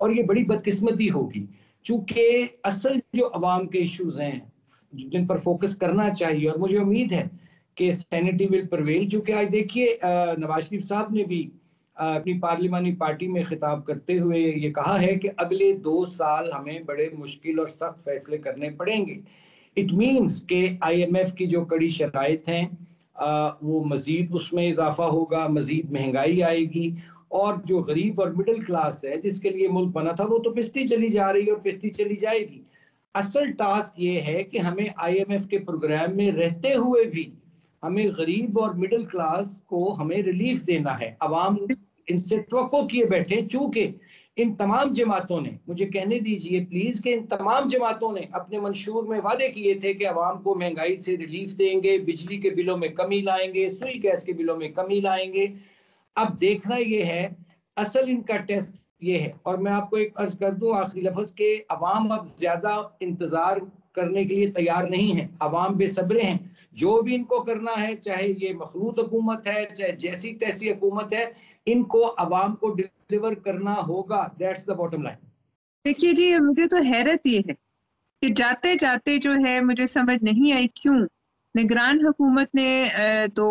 اور یہ بڑی بدقسمتی ہوگی، چونکہ اصل جو عوام کے ایشوز ہیں جن پر فوکس کرنا چاہیے، اور مجھے امید ہے کہ سینیٹی ول پرویل، چونکہ آج دیکھیے نواز شریف صاحب نے بھی اپنی پارلیمانی پارٹی میں خطاب کرتے ہوئے یہ کہا ہے کہ اگلے 2 سال ہمیں بڑے مشکل اور سخت فیصلے کرنے پڑیں گے۔ اٹ مینس کہ آئی ایم ایف کی جو کڑی شرائط ہیں وہ مزید اس میں اضافہ ہوگا، مزید مہنگائی آئے گی، اور جو غریب اور مڈل کلاس ہے جس کے لیے ملک بنا تھا وہ تو پستی چلی جا رہی ہے اور پستی چلی جائے گی۔ اصل ٹاسک یہ ہے کہ ہمیں آئی ایم ایف کے پروگرام میں رہتے ہوئے بھی ہمیں غریب اور مڈل کلاس کو ہمیں ریلیف دینا ہے۔ عوام ان سے توقع کیے بیٹھے، چونکہ ان تمام جماعتوں نے، مجھے کہنے دیجئے پلیز، کہ ان تمام جماعتوں نے اپنے منشور میں وعدے کیے تھے کہ عوام کو مہنگائی سے ریلیف دیں گے، بجلی کے بلوں میں کمی لائیں گے، سوئی گیس کے بلوں میں کمی لائیں گے۔ اب دیکھنا یہ ہے، اصل ان کا ٹیسٹ یہ ہے، اور میں آپ کو ایک عرض کر دوں آخری لفظ، کہ عوام اب زیادہ انتظار کرنے کے لیے تیار نہیں ہے، عوام بے صبرے ہیں۔ جو بھی ان کو کرنا ہے، چاہے یہ مخلوط حکومت ہے، چاہے جیسی تیسی حکومت ہے، ان کو عوام کو ڈیلیور کرنا ہوگا۔ That's the bottom line. دیکھیے جی، مجھے تو حیرت یہ ہے کہ جاتے جاتے جو ہے مجھے سمجھ نہیں آئی کیوں نگران حکومت نے دو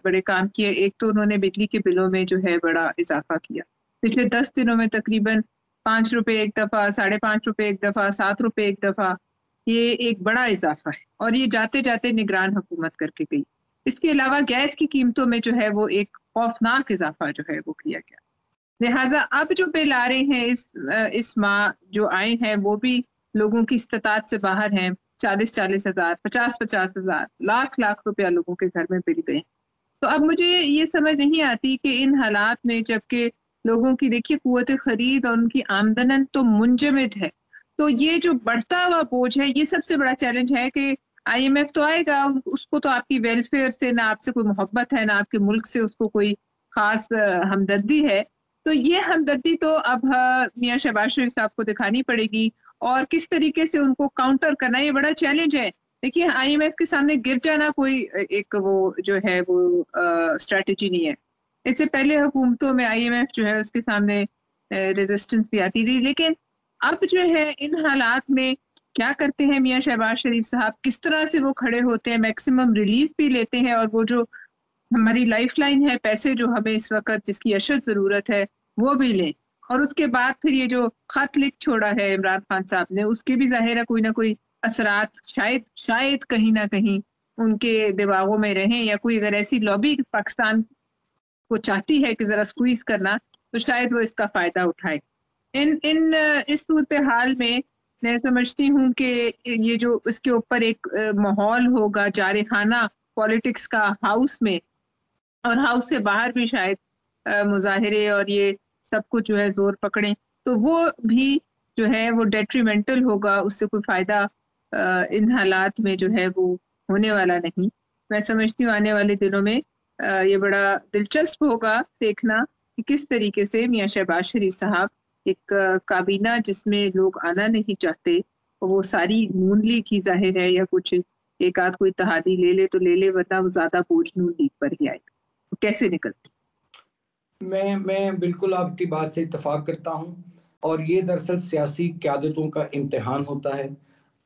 بڑے کام کیے۔ ایک تو انہوں نے بجلی کے بلوں میں جو ہے بڑا اضافہ کیا، پچھلے 10 دنوں میں تقریباً 5 روپے ایک دفعہ، 5.5 روپے ایک دفعہ، 7 روپے ایک دفعہ، یہ ایک بڑا اضافہ ہے، اور یہ جاتے جاتے نگران حکومت کر کے گئی۔ اس کے علاوہ گیس کی قیمتوں میں جو ہے وہ ایک خوفناک اضافہ جو ہے وہ کیا گیا۔ لہٰذا اب جو بل آ رہے ہیں اس ماہ جو آئے ہیں وہ بھی لوگوں کی استطاعت سے باہر ہیں۔ 40 ہزار، 50 ہزار، لاکھ روپیہ لوگوں کے گھر میں بل گئے۔ تو اب مجھے یہ سمجھ نہیں آتی کہ ان حالات میں، جبکہ لوگوں کی دیکھیے قوت خرید اور ان کی آمدن تو منجمد ہے، تو یہ جو بڑھتا ہوا بوجھ ہے، یہ سب سے بڑا چیلنج ہے کہ آئی ایم ایف تو آئے گا، اس کو تو آپ کی ویلفیئر سے، نہ آپ سے کوئی محبت ہے، نہ آپ کے ملک سے اس کو کوئی خاص ہمدردی ہے۔ تو یہ ہمدردی تو اب میاں شہباز شریف صاحب کو دکھانی پڑے گی، اور کس طریقے سے ان کو کاؤنٹر کرنا، یہ بڑا چیلنج ہے۔ دیکھیے آئی ایم ایف کے سامنے گر جانا کوئی ایک وہ جو ہے وہ اسٹریٹجی نہیں ہے۔ اس سے پہلے حکومتوں میں آئی ایم ایف جو ہے اس کے سامنے ریزسٹنس بھی آتی رہی، لیکن اب جو ہے ان حالات میں کیا کرتے ہیں میاں شہباز شریف صاحب، کس طرح سے وہ کھڑے ہوتے ہیں، میکسیمم ریلیف بھی لیتے ہیں، اور وہ جو ہماری لائف لائن ہے، پیسے جو ہمیں اس وقت جس کی اشد ضرورت ہے وہ بھی لیں، اور اس کے بعد پھر یہ جو خط لکھ چھوڑا ہے عمران خان صاحب نے، اس کے بھی ظاہر ہے کوئی نہ کوئی اثرات شاید کہیں نہ کہیں ان کے دماغوں میں رہیں، یا کوئی اگر ایسی لابی پاکستان کو چاہتی ہے کہ ذرا سکویز کرنا، تو شاید وہ اس کا فائدہ اٹھائے۔ اس صورتحال میں میں سمجھتی ہوں کہ یہ جو اس کے اوپر ایک ماحول ہوگا جارحانہ پالیٹکس کا ہاؤس میں، اور ہاؤس سے باہر بھی شاید مظاہرے اور یہ سب کچھ جو ہے زور پکڑیں، تو وہ بھی جو ہے وہ ڈیٹریمنٹل ہوگا، اس سے کوئی فائدہ ان حالات میں جو ہے وہ ہونے والا نہیں۔ میں سمجھتی ہوں آنے والے دنوں میں یہ بڑا دلچسپ ہوگا دیکھنا کہ کس طریقے سے میاں شہباز شریف صاحب ایک کابینہ جس میں لوگ آنا نہیں چاہتے، وہ ساری نون لیگ کی ظاہر ہے، یا کچھ ایک آدھ کوئی اتحادی لے لے تو لے لے، ورنہ وہ زیادہ بوجھ نون لیگ پر ہی آئے گا۔ کیسے نکلتے؟ میں بالکل آپ کی بات سے اتفاق کرتا ہوں، اور یہ دراصل سیاسی قیادتوں کا امتحان ہوتا ہے۔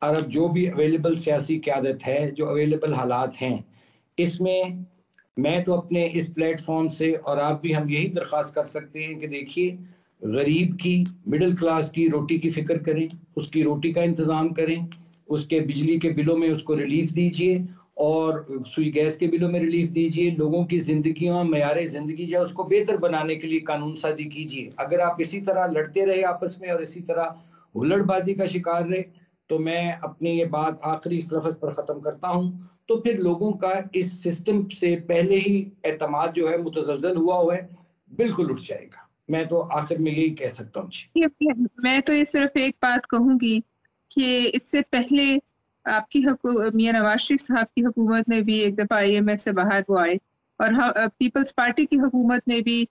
اور اب جو بھی اویلیبل سیاسی قیادت ہے، جو اویلیبل حالات ہیں، اس میں تو اپنے اس پلیٹ فارم سے، اور آپ بھی، ہم یہی درخواست کر سکتے ہیں کہ دیکھیے غریب کی، مڈل کلاس کی روٹی کی فکر کریں، اس کی روٹی کا انتظام کریں، اس کے بجلی کے بلوں میں اس کو ریلیف دیجئے، اور سوئی گیس کے بلوں میں ریلیف دیجئے۔ لوگوں کی زندگیوں، معیار زندگی جو ہے اس کو بہتر بنانے کے لیے قانون سازی کیجئے۔ اگر آپ اسی طرح لڑتے رہے آپس میں، اور اسی طرح ہلڑ بازی کا شکار رہے، تو میں اپنی یہ بات آخری اس لفظ پر ختم کرتا ہوں، تو پھر لوگوں کا اس سسٹم سے پہلے ہی اعتماد جو ہے متزلزل ہوا ہے، بالکل اٹھ جائے گا۔ میں تو آخر میں یہی کہہ سکتا ہوں جی۔ میں تو یہ صرف ایک بات کہوں گی کہ اس سے پہلے آپ کی میاں نواز شریف صاحب کی حکومت نے بھی ایک دفعہ آئی ایم ایف سے باہر وہ آئے، اور پیپلز پارٹی کی حکومت نے بھی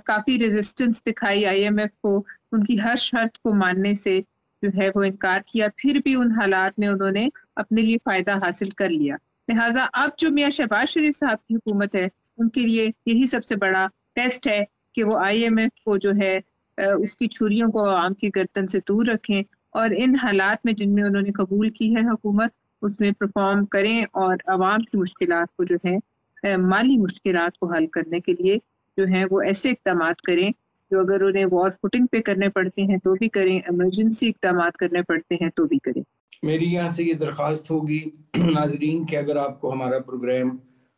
کافی ریزسٹنس دکھائی آئی ایم ایف کو، ان کی ہر شرط کو ماننے سے جو ہے وہ انکار کیا، پھر بھی ان حالات میں انہوں نے اپنے لیے فائدہ حاصل کر لیا۔ لہٰذا اب جو میاں شہباز شریف صاحب کی حکومت ہے، ان کے لیے یہی سب سے بڑا ٹیسٹ ہے کہ وہ آئی ایم ایف کو جو ہے اس کی چھریوں کو عوام کی گردن سے دور رکھیں اور ان حالات میں جن میں انہوں نے قبول کی ہے حکومت اس میں پرفارم کریں اور عوام کی مشکلات کو جو ہے مالی مشکلات کو حل کرنے کے لیے جو ہیں وہ ایسے اقدامات کریں جو اگر انہیں وار فوٹنگ پہ کرنے پڑتے ہیں تو بھی کریں، ایمرجنسی اقدامات کرنے پڑتے ہیں تو بھی کریں۔ میری یہاں سے یہ درخواست ہوگی ناظرین کہ اگر آپ کو ہمارا پروگرام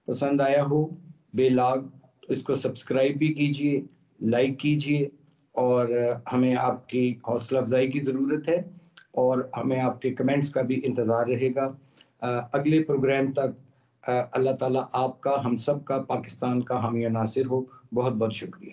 پسند آیا ہو بے لاگ تو اس کو سبسکرائب بھی کیجئے، لائک کیجئے، اور ہمیں آپ کی حوصلہ افزائی کی ضرورت ہے اور ہمیں آپ کے کمنٹس کا بھی انتظار رہے گا۔ اگلے پروگرام تک اللہ تعالیٰ آپ کا، ہم سب کا، پاکستان کا حامی و ناصر ہو۔ بہت بہت شکریہ۔